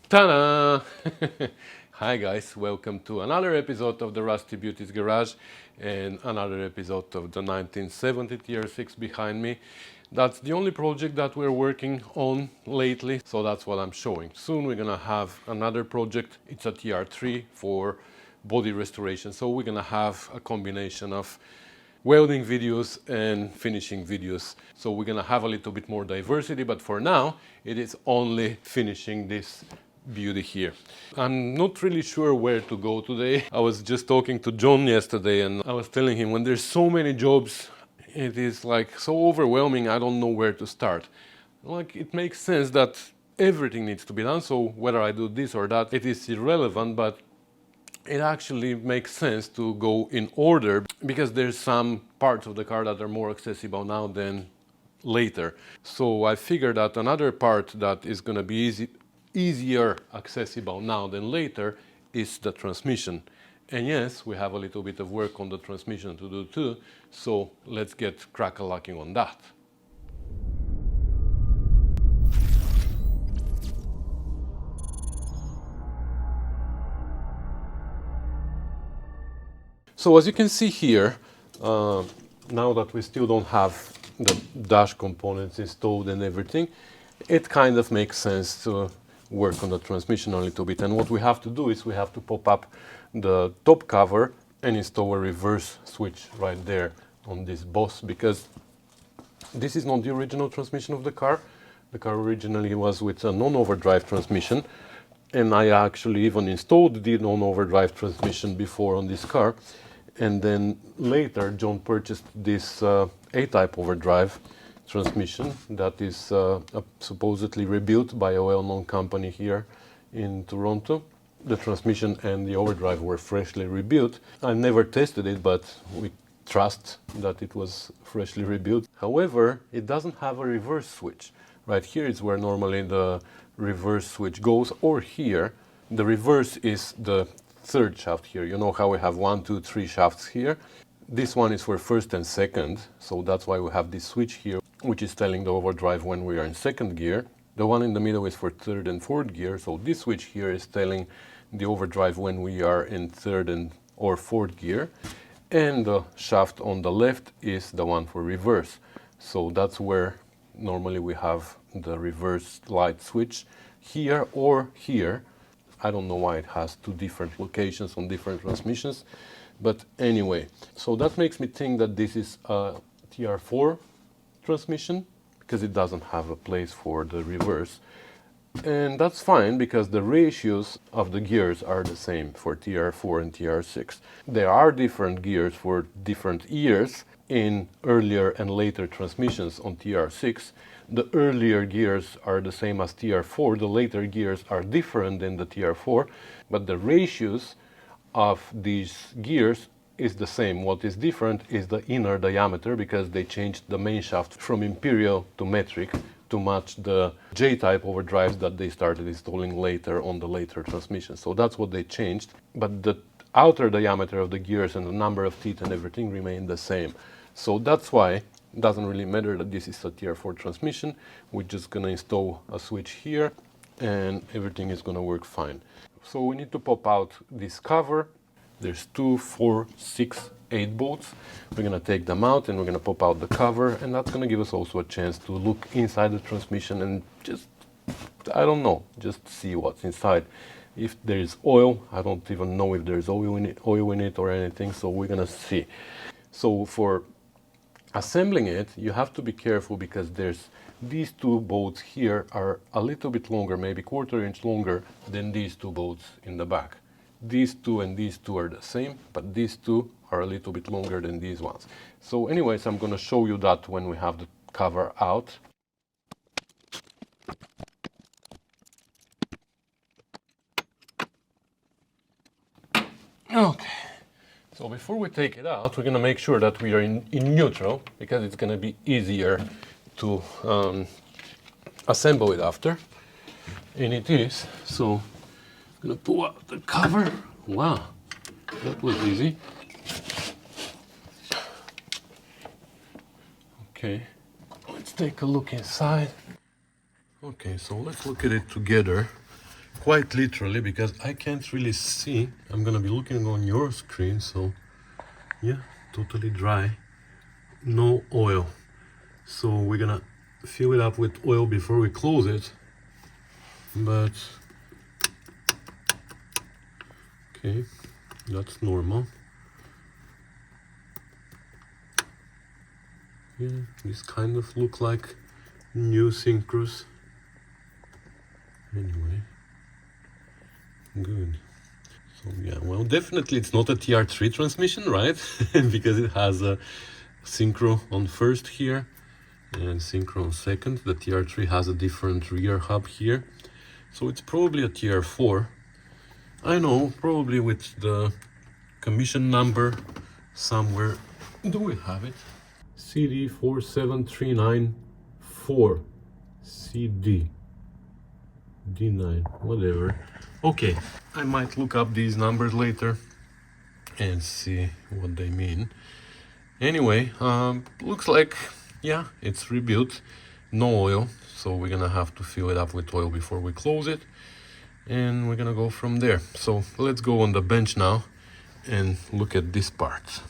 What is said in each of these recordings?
Ta-da! Hi guys, welcome to another episode of the Rusty Beauty's Garage and another episode of the 1970 TR6 behind me. That's the only project that we're working on lately, so that's what I'm showing. Soon we're gonna have another project. It's a TR3 for body restoration, so we're gonna have a combination of welding videos and finishing videos. So we're gonna have a little bit more diversity, but for now it is only finishing this beauty here. I'm not really sure where to go today. I was just talking to John yesterday and I was telling him when there's so many jobs, it is like so overwhelming, I don't know where to start. Like, it makes sense that everything needs to be done, so whether I do this or that, it is irrelevant, but it actually makes sense to go in order because there's some parts of the car that are more accessible now than later. So I figured that another part that is going to be easier accessible now than later is the transmission. And yes, we have a little bit of work on the transmission to do too, so let's get crack-a-lacking on that. So as you can see here, now that we still don't have the dash components installed and everything, it kind of makes sense to work on the transmission a little bit. And what we have to do is we have to pop up the top cover and install a reverse switch right there on this boss, because this is not the original transmission of the car. The car originally was with a non-overdrive transmission, and I actually even installed the non-overdrive transmission before on this car. And then later John purchased this A-type overdrive transmission that is supposedly rebuilt by a well-known company here in Toronto. The transmission and the overdrive were freshly rebuilt. I never tested it, but we trust that it was freshly rebuilt. However, it doesn't have a reverse switch. Right here is where normally the reverse switch goes, or here. The reverse is the third shaft here. You know how we have 1, 2, 3 shafts here? This one is for first and second, so that's why we have this switch here, which is telling the overdrive when we are in second gear. The one in the middle is for third and fourth gear, so this switch here is telling the overdrive when we are in third and or fourth gear. And the shaft on the left is the one for reverse. So that's where normally we have the reverse light switch, here or here. I don't know why it has two different locations on different transmissions, but anyway. So that makes me think that this is a TR4 transmission, because it doesn't have a place for the reverse. And that's fine, because the ratios of the gears are the same for TR4 and TR6. There are different gears for different years in earlier and later transmissions on TR6. The earlier gears are the same as TR4, the later gears are different than the TR4, but the ratios of these gears is the same. What is different is the inner diameter, because they changed the main shaft from imperial to metric to match the J-type overdrives that they started installing later on the later transmission. So that's what they changed, but the outer diameter of the gears and the number of teeth and everything remain the same. So that's why it doesn't really matter that this is a TR4 transmission. We're just gonna install a switch here and everything is gonna work fine. So we need to pop out this cover. There's 2, 4, 6, 8 bolts. We're gonna take them out and we're gonna pop out the cover, and that's gonna give us also a chance to look inside the transmission and just, I don't know, just see what's inside. If there is oil, I don't even know if there's oil in it or anything, so we're gonna see. So for assembling it, you have to be careful, because there's these two bolts here are a little bit longer, maybe 1/4 inch longer than these two bolts in the back. These two and these two are the same, but these two are a little bit longer than these ones. So anyways, I'm gonna show you that when we have the cover out. Okay. So before we take it out, we're going to make sure that we are in neutral, because it's going to be easier to assemble it after. And it is. So I'm going to pull out the cover. Wow, that was easy. Okay, let's take a look inside. Okay, so let's look at it together. quite literally, because I can't really see. I'm gonna be looking on your screen, so yeah, totally dry, no oil. So we're gonna fill it up with oil before we close it. But okay, that's normal. Yeah, these kind of look like new synchros. Anyway, good. So yeah, well, definitely it's not a TR3 transmission, right? Because it has a synchro on first here and synchro on second. The TR3 has a different rear hub here, so it's probably a TR4. I know, probably with the commission number somewhere. Do we have it? CD47394 CD D9, whatever. Okay, I might look up these numbers later and see what they mean. Anyway, looks like, yeah, it's rebuilt, no oil, so we're gonna have to fill it up with oil before we close it, and we're gonna go from there. So let's go on the bench now and look at this part.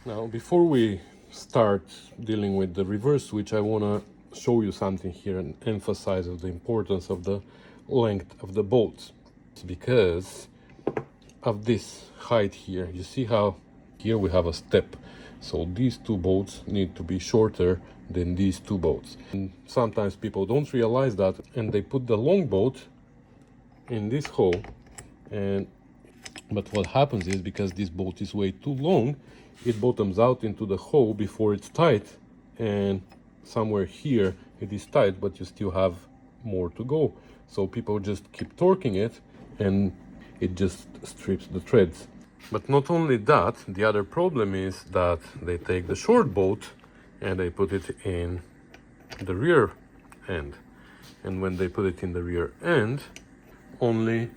Now, before we start dealing with the reverse switch, I want to show you something here and emphasize the importance of the length of the bolts. It's because of this height here. You see how here we have a step. So these two bolts need to be shorter than these two bolts. And sometimes people don't realize that, and they put the long bolt in this hole, but what happens is, because this bolt is way too long, it bottoms out into the hole before it's tight, and somewhere here it is tight, but you still have more to go. So people just keep torquing it, and it just strips the threads. But not only that, the other problem is that they take the short bolt and they put it in the rear end. And when they put it in the rear end, only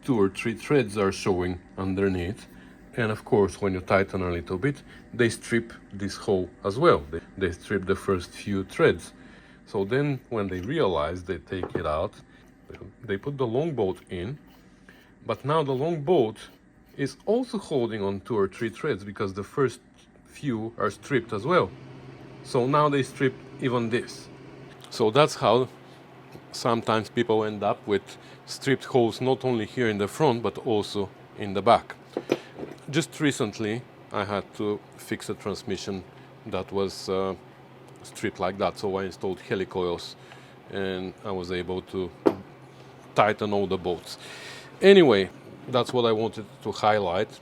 2 or 3 threads are showing underneath. And of course, when you tighten a little bit, they strip this hole as well. They strip the first few threads. So then when they realize, they take it out, they put the long bolt in, but now the long bolt is also holding on 2 or 3 threads because the first few are stripped as well. So now they strip even this. So that's how sometimes people end up with stripped holes, not only here in the front, but also in the back. Just recently, I had to fix a transmission that was stripped like that. So I installed helicoils and I was able to tighten all the bolts. Anyway, that's what I wanted to highlight.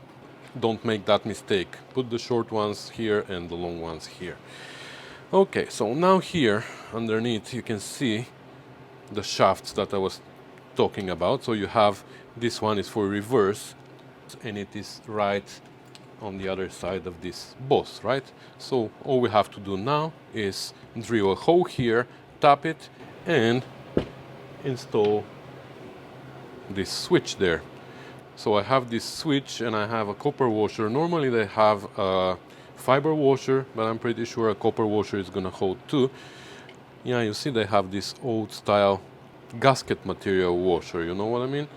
Don't make that mistake. Put the short ones here and the long ones here. Okay, so now here underneath you can see the shafts that I was talking about. So you have, this one is for reverse, and it is right on the other side of this boss, right? So all we have to do now is drill a hole here, tap it, and install this switch there. So I have this switch and I have a copper washer. Normally they have a fiber washer, but I'm pretty sure a copper washer is gonna hold too. Yeah, you see they have this old style gasket material washer, you know what I mean?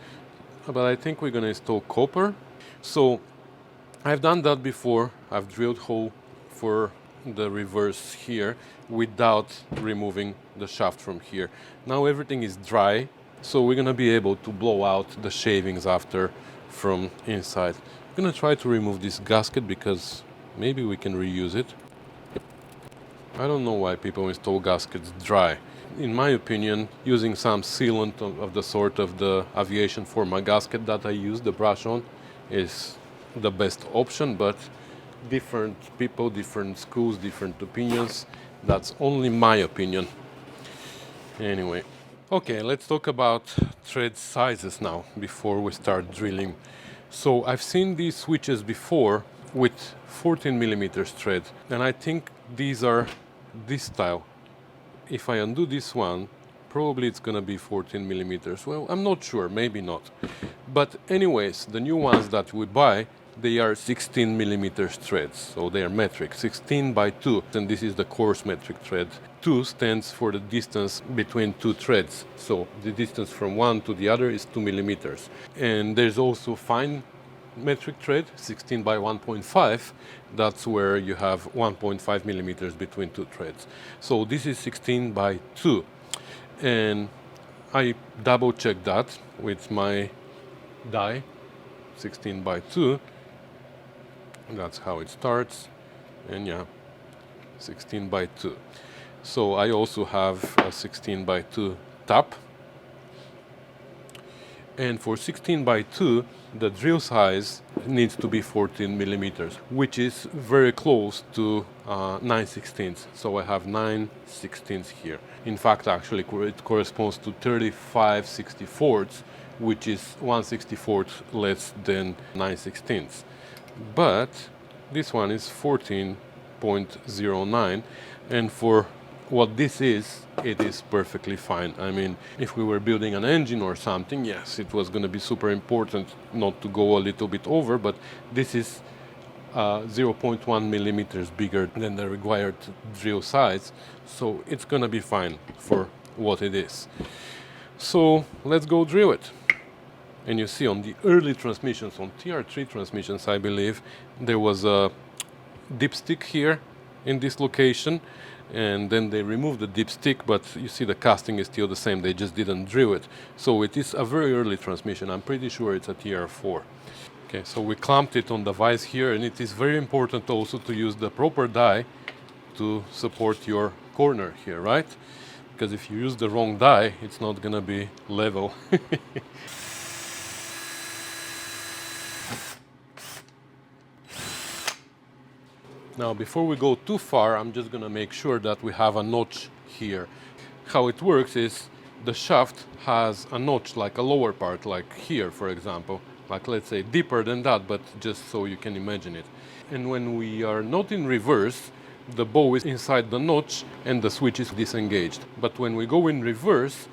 But I think we're gonna install copper. So I've done that before. I've drilled hole for the reverse here without removing the shaft from here. Now everything is dry, so we're gonna be able to blow out the shavings after from inside. I'm gonna try to remove this gasket because maybe we can reuse it. I don't know why people install gaskets dry. In my opinion, using some sealant of the sort of the aviation forma gasket that I use the brush on is the best option, but different people, different schools, different opinions. That's only my opinion. Anyway, okay, let's talk about thread sizes now before we start drilling. So I've seen these switches before with 14 millimeters thread, and I think these are this style. If I undo this one, probably it's gonna be 14 millimeters. Well, I'm not sure, maybe not. But anyways, the new ones that we buy, they are 16 millimeters threads, so they are metric, 16 by 2, and this is the coarse metric thread. 2 stands for the distance between two threads. So the distance from one to the other is 2 millimeters. And there's also fine metric thread, 16 by 1.5. That's where you have 1.5 millimeters between two threads. So this is 16 by 2. And I double checked that with my die, 16 by 2. That's how it starts. And yeah, 16 by 2. So I also have a 16 by 2 tap. And for 16 by 2, the drill size needs to be 14 millimeters, which is very close to 9/16. So I have 9/16 here. In fact, actually, it corresponds to 35/64, which is 1/64 less than 9/16. But this one is 14.09, and for what this is, it is perfectly fine. I mean, if we were building an engine or something, yes, it was going to be super important not to go a little bit over, but this is 0.1 millimeters bigger than the required drill size, so it's going to be fine for what it is. So let's go drill it. And you see on the early transmissions, on TR3 transmissions, I believe, there was a dipstick here in this location, and then they removed the dipstick, but you see the casting is still the same, they just didn't drill it. So it is a very early transmission. I'm pretty sure it's a TR4. Okay, so we clamped it on the vise here, and it is very important also to use the proper die to support your corner here, right? Because if you use the wrong die, it's not gonna be level. Now, before we go too far, I'm just gonna make sure that we have a notch here. How it works is the shaft has a notch, like a lower part, like here, for example, like let's say deeper than that, but just so you can imagine it. And when we are not in reverse, the bow is inside the notch and the switch is disengaged. But when we go in reverse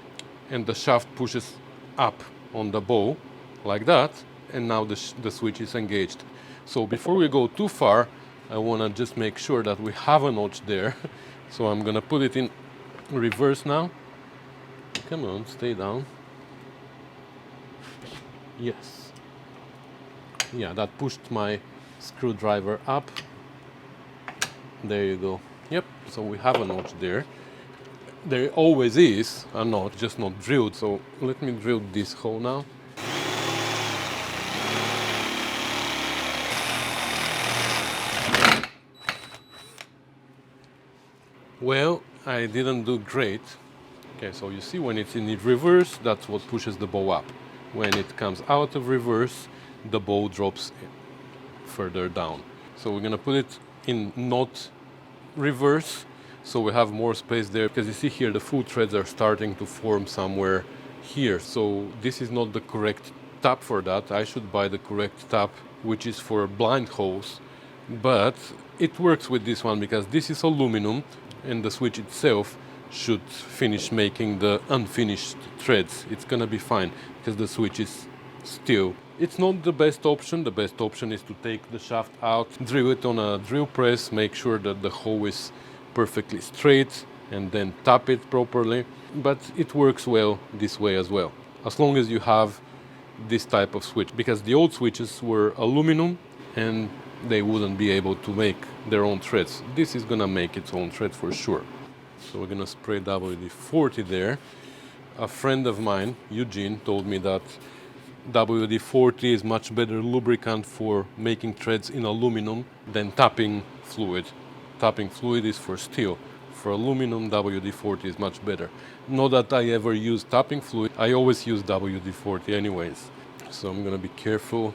and the shaft pushes up on the bow, like that, and now the switch is engaged. So before we go too far, I want to just make sure that we have a notch there. So I'm going to put it in reverse now. Come on, stay down. Yes. Yeah, that pushed my screwdriver up. There you go. Yep, so we have a notch there. There always is a notch, just not drilled. So let me drill this hole now. Well, I didn't do great. Okay, so you see when it's in reverse, that's what pushes the bow up. When it comes out of reverse, the bow drops further down. So we're gonna put it in not reverse, so we have more space there, because you see here the full threads are starting to form somewhere here. So this is not the correct tap for that. I should buy the correct tap, which is for blind holes. But it works with this one because this is aluminum, and the switch itself should finish making the unfinished threads. It's gonna be fine because the switch is steel. It's not the best option. The best option is to take the shaft out, drill it on a drill press, make sure that the hole is perfectly straight, and then tap it properly. But it works well this way as well, as long as you have this type of switch, because the old switches were aluminum and they wouldn't be able to make their own threads. This is gonna make its own thread for sure. So we're gonna spray WD-40 there. A friend of mine, Eugene, told me that WD-40 is much better lubricant for making threads in aluminum than tapping fluid. Tapping fluid is for steel. For aluminum, WD-40 is much better. Not that I ever use tapping fluid, I always use WD-40 anyways. So I'm gonna be careful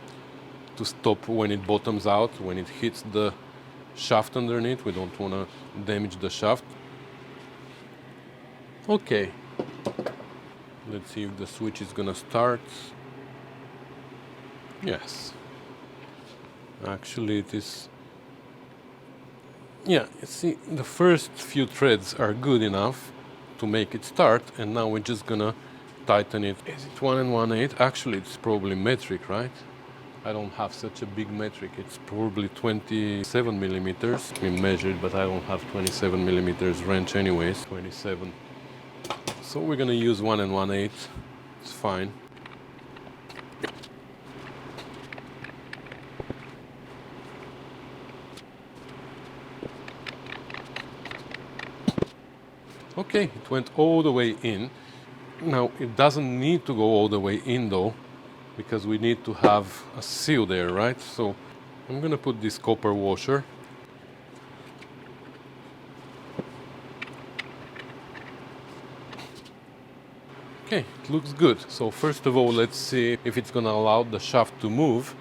to stop when it bottoms out, when it hits the shaft underneath. We don't want to damage the shaft. Okay, let's see if the switch is gonna start. Yes, actually it is. Yeah, you see, the first few threads are good enough to make it start, and now we're just gonna tighten it. Is it 1 1/8? Actually, it's probably metric, right? I don't have such a big metric. It's probably 27 millimeters. We measured, but I don't have 27 millimeters wrench anyways. 27. So we're gonna use 1 1/8. It's fine. Okay, it went all the way in. Now it doesn't need to go all the way in though, because we need to have a seal there, right? So I'm gonna put this copper washer. Okay, it looks good. So first of all, let's see if it's gonna allow the shaft to move.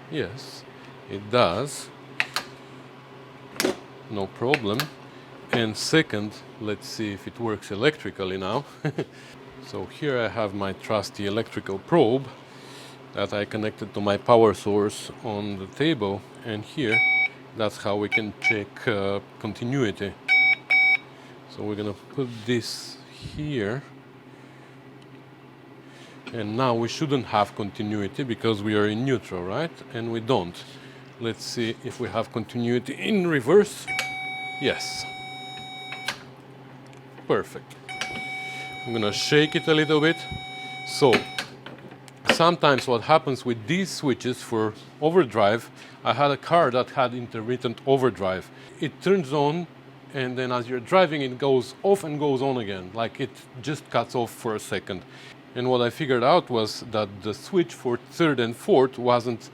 Yes, it does. No problem. And second, let's see if it works electrically now. So here I have my trusty electrical probe that I connected to my power source on the table, and here that's how we can check continuity. So we're gonna put this here, and now we shouldn't have continuity because we are in neutral, right? And we don't. Let's see if we have continuity in reverse. Yes. Perfect. I'm gonna shake it a little bit. So sometimes what happens with these switches for overdrive, I had a car that had intermittent overdrive. It turns on, and then as you're driving it goes off and goes on again, like it just cuts off for a second. And what I figured out was that the switch for third and fourth wasn't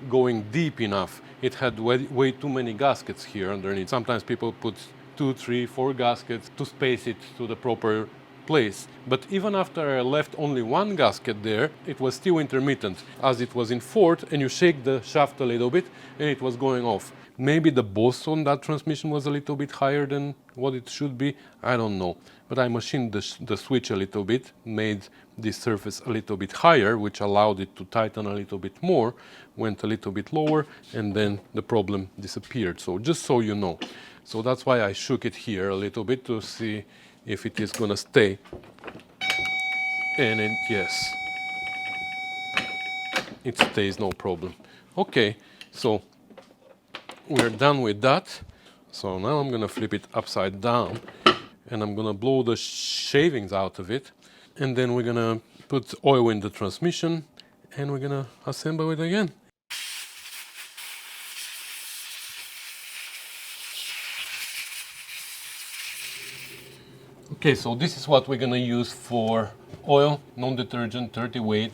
going deep enough. It had way too many gaskets here underneath. Sometimes people put 2, 3, 4 gaskets to space it to the proper place. But even after I left only one gasket there, it was still intermittent, as it was in fourth, and you shake the shaft a little bit and it was going off. Maybe the boss on that transmission was a little bit higher than what it should be, I don't know. But I machined the switch a little bit, made this surface a little bit higher, which allowed it to tighten a little bit more, went a little bit lower, and then the problem disappeared. So just so you know. So that's why I shook it here a little bit to see if it is gonna stay. And yes, it stays, no problem. Okay, so we're done with that. So now I'm gonna flip it upside down and I'm gonna blow the shavings out of it, and then we're gonna put oil in the transmission and we're gonna assemble it again. Okay, so this is what we're gonna use for oil, non-detergent, 30 weight,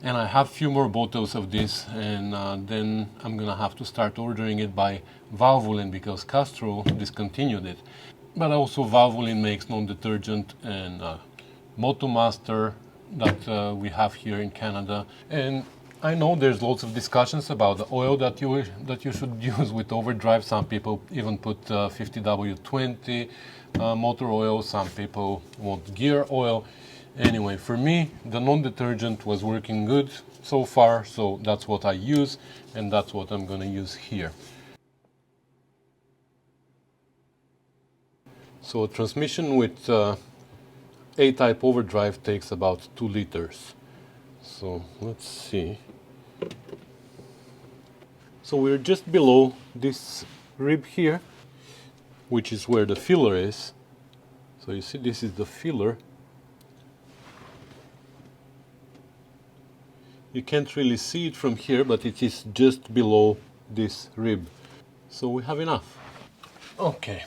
and I have a few more bottles of this, and then I'm gonna have to start ordering it by Valvoline because Castrol discontinued it. But also Valvoline makes non-detergent, and Motomaster that we have here in Canada. And I know there's lots of discussions about the oil that you should use with overdrive. Some people even put 50W20 motor oil. Some people want gear oil. Anyway, for me, the non-detergent was working good so far, so that's what I use, and that's what I'm gonna use here. So a transmission with A-type overdrive takes about 2 liters. So let's see. So we're just below this rib here, which is where the filler is. So you see, this is the filler. You can't really see it from here, but it is just below this rib. So we have enough. Okay,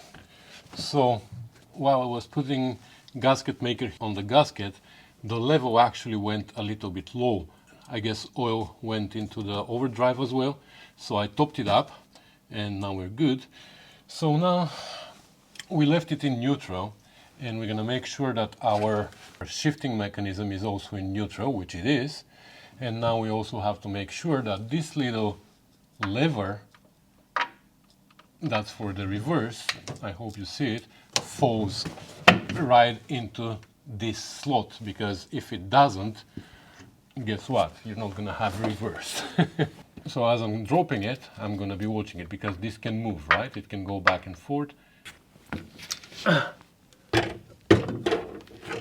so while I was putting gasket maker on the gasket, the level actually went a little bit low. I guess oil went into the overdrive as well. So I topped it up and now we're good. So now we left it in neutral, and we're gonna make sure that our shifting mechanism is also in neutral, which it is. And now we also have to make sure that this little lever, that's for the reverse, I hope you see it, falls right into this slot, because if it doesn't, guess what? You're not gonna have reverse. So as I'm dropping it, I'm gonna be watching it, because this can move, right? It can go back and forth.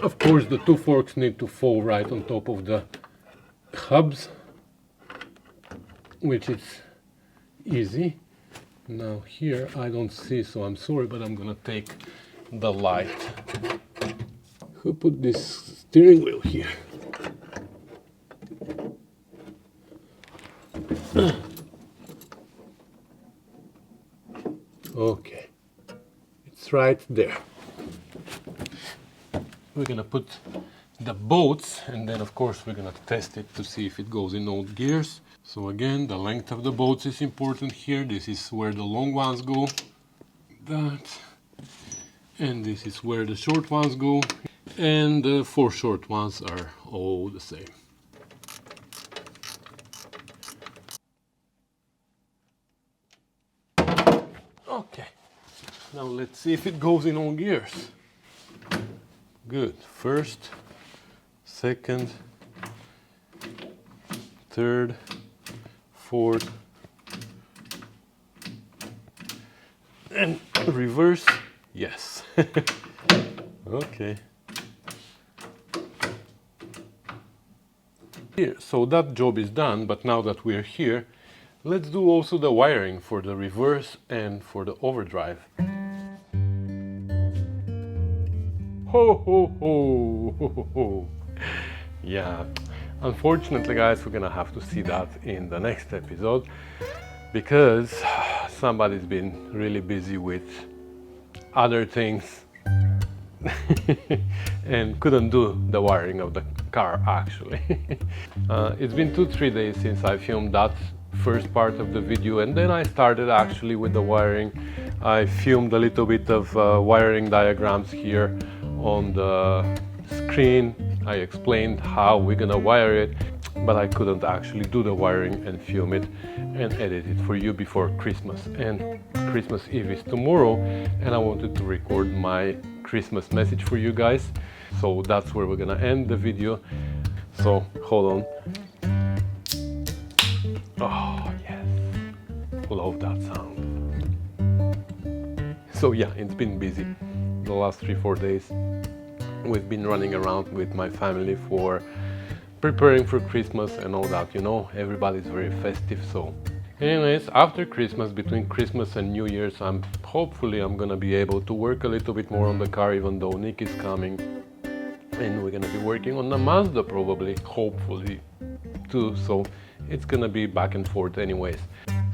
Of course, the 2 forks need to fall right on top of the hubs. which is easy. Now here I don't see, so I'm sorry, but I'm gonna take the light. Who put this steering wheel here? Okay, it's right there. We're gonna put the bolts, and then of course we're gonna test it to see if it goes in all gears. So again, the length of the bolts is important here. This is where the long ones go. That. And this is where the short ones go. And the 4 short ones are all the same. Okay. Now let's see if it goes in all gears. Good. First, second, third, fourth, and reverse. Yes. Okay. Here, so that job is done, but now that we're here, let's do also the wiring for the reverse and for the overdrive. Ho ho ho ho ho ho. Yeah, unfortunately guys, we're gonna have to see that in the next episode because somebody's been really busy with other things and couldn't do the wiring of the car actually. It's been 2-3 days since I filmed that first part of the video, and then I started actually with the wiring. I filmed a little bit of wiring diagrams here on the screen. I explained how we're gonna wire it, but I couldn't actually do the wiring and film it and edit it for you before Christmas. And Christmas Eve is tomorrow, and I wanted to record my Christmas message for you guys. So that's where we're gonna end the video. So hold on. Oh yes, love that sound. So yeah, it's been busy the last 3-4 days. We've been running around with my family for preparing for Christmas and all that, you know, everybody's very festive. So anyways, after Christmas, between Christmas and New Year's, hopefully I'm gonna be able to work a little bit more on the car, even though Nick is coming, and we're gonna be working on the Mazda probably, hopefully too. So it's gonna be back and forth anyways.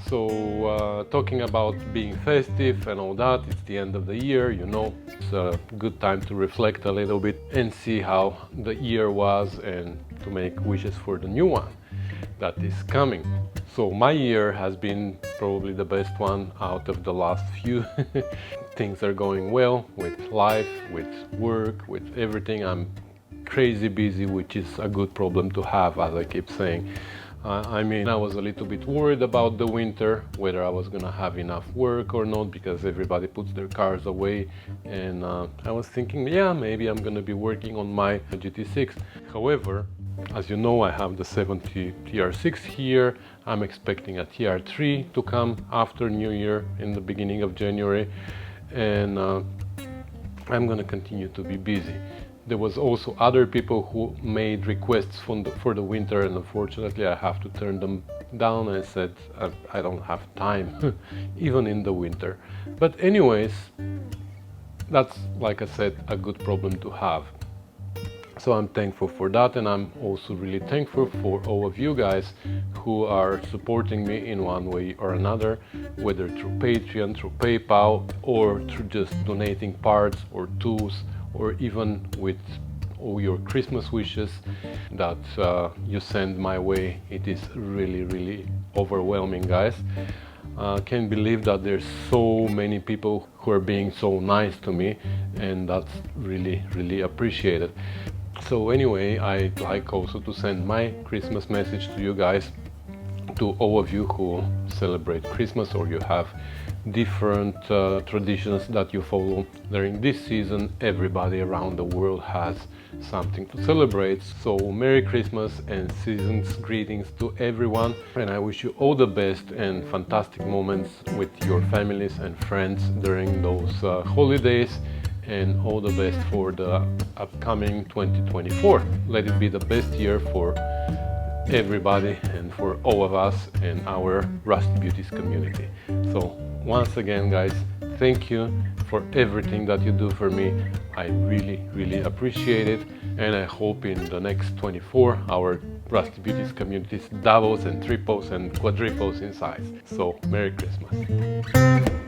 So talking about being festive and all that, it's the end of the year, you know, it's a good time to reflect a little bit and see how the year was and to make wishes for the new one that is coming. So my year has been probably the best one out of the last few. Things are going well with life, with work, with everything. I'm crazy busy, which is a good problem to have, as I keep saying. I mean, I was a little bit worried about the winter, whether I was gonna have enough work or not, because everybody puts their cars away, and I was thinking, yeah, maybe I'm gonna be working on my GT6. However, as you know, I have the 70 TR6 here. I'm expecting a TR3 to come after New Year in the beginning of January, and I'm gonna continue to be busy. There was also other people who made requests for the winter, and unfortunately I have to turn them down. I said I don't have time even in the winter. But anyways, that's, like I said, a good problem to have. So I'm thankful for that, and I'm also really thankful for all of you guys who are supporting me in one way or another, whether through Patreon, through PayPal, or through just donating parts or tools, or even with all your Christmas wishes that you send my way. It is really, really overwhelming, guys. Can't believe that there's so many people who are being so nice to me, and that's really, really appreciated. So anyway, I'd like also to send my Christmas message to you guys, to all of you who celebrate Christmas or you have different traditions that you follow during this season. Everybody around the world has something to celebrate. So Merry Christmas and season's greetings to everyone, and I wish you all the best and fantastic moments with your families and friends during those holidays, and all the best for the upcoming 2024. Let it be the best year for everybody and for all of us in our Rusty Beauties community. So once again, guys, thank you for everything that you do for me. I really appreciate it, and I hope in the next 24 our Rusty Beauties communities doubles and triples and quadruples in size. So Merry Christmas.